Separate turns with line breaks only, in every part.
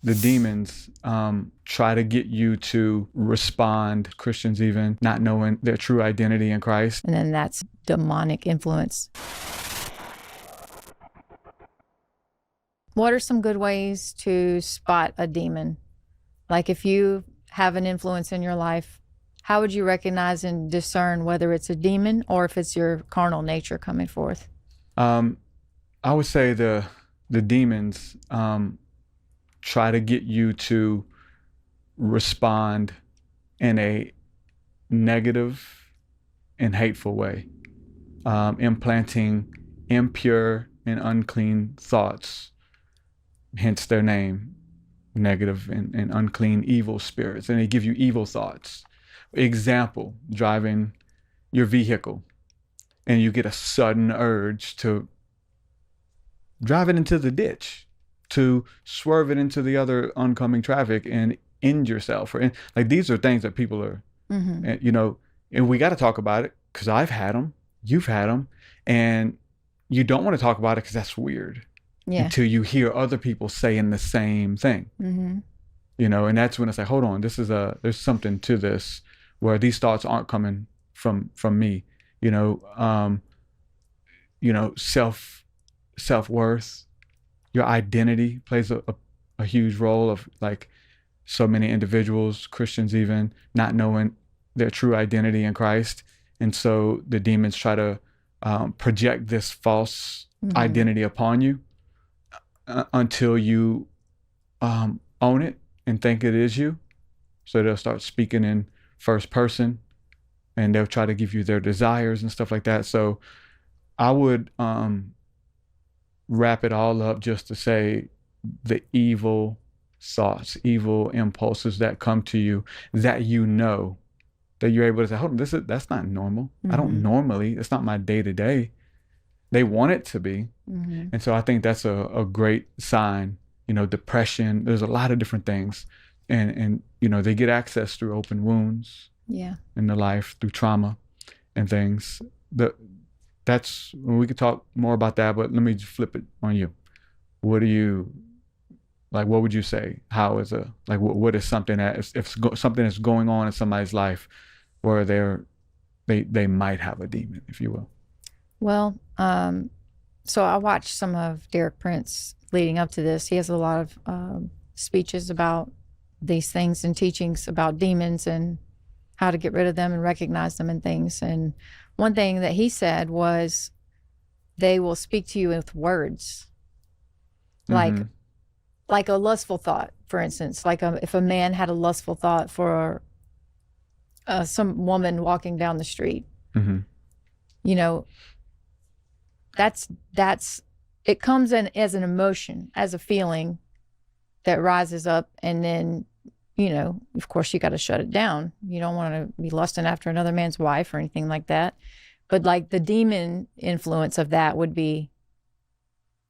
The demons try to get you to respond, Christians even, not knowing their true identity in Christ.
And then that's demonic influence. What are some good ways to spot a demon? Like if you have an influence in your life, how would you recognize and discern whether it's a demon or if it's your carnal nature coming forth?
I would say the demons try to get you to respond in a negative and hateful way, implanting impure and unclean thoughts, hence their name, negative and unclean evil spirits, and they give you evil thoughts. Example, driving your vehicle and you get a sudden urge to drive it into the ditch, to swerve it into the other oncoming traffic and end yourself. Or like these are things that people are, and we got to talk about it because I've had them, you've had them, and you don't want to talk about it because that's weird.
Yeah.
Until you hear other people saying the same thing.
Mm-hmm.
And that's when it's like, hold on, there's something to this where these thoughts aren't coming from me. Self-worth, your identity plays a huge role of like so many individuals, Christians even, not knowing their true identity in Christ. And so the demons try to project this false identity upon you until you own it and think it is you. So they'll start speaking in first person and they'll try to give you their desires and stuff like that. So I would wrap it all up just to say the evil thoughts, evil impulses that come to you that that you're able to say, hold on, that's not normal. I don't normally, it's not my day to day. They want it to be. And so I think that's a great sign. Depression, there's a lot of different things. And they get access through open wounds in the life, through trauma and things. That's, we could talk more about that, but let me just flip it on you. What would you say? How is what is something that, if something is going on in somebody's life where they might have a demon, if you will?
Well, so I watched some of Derek Prince leading up to this. He has a lot of speeches about these things and teachings about demons and how to get rid of them and recognize them and things. And one thing that he said was they will speak to you with words, like a lustful thought, for instance. Like if a man had a lustful thought for some woman walking down the street, that's it comes in as an emotion, as a feeling that rises up, and then of course you got to shut it down. You don't want to be lusting after another man's wife or anything like that. But like the demon influence of that would be,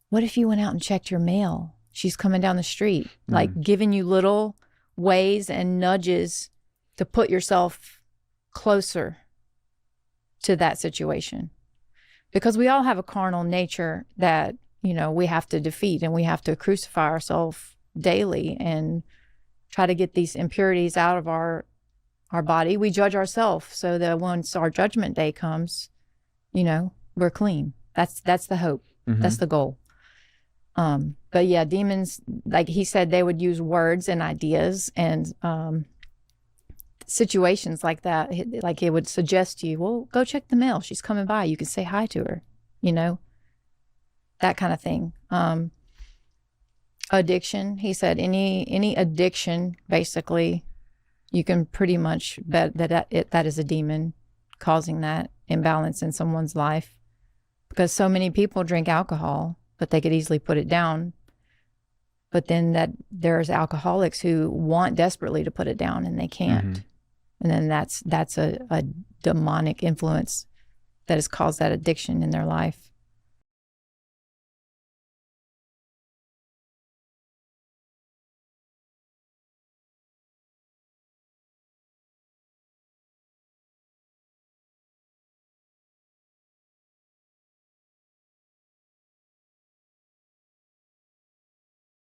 what if you went out and checked your mail? She's coming down the street, like giving you little ways and nudges to put yourself closer to that situation. Because we all have a carnal nature that, we have to defeat, and we have to crucify ourselves daily and try to get these impurities out of our body. We judge ourselves so that once our judgment day comes, we're clean. That's the hope. That's the goal. But yeah, demons, like he said, they would use words and ideas and situations like that. Like it would suggest to you, well, go check the mail. She's coming by. You can say hi to her, that kind of thing. Addiction, he said, any addiction, basically, you can pretty much bet that is a demon causing that imbalance in someone's life, because so many people drink alcohol, but they could easily put it down. But then there's alcoholics who want desperately to put it down and they can't. And then that's a demonic influence that has caused that addiction in their life.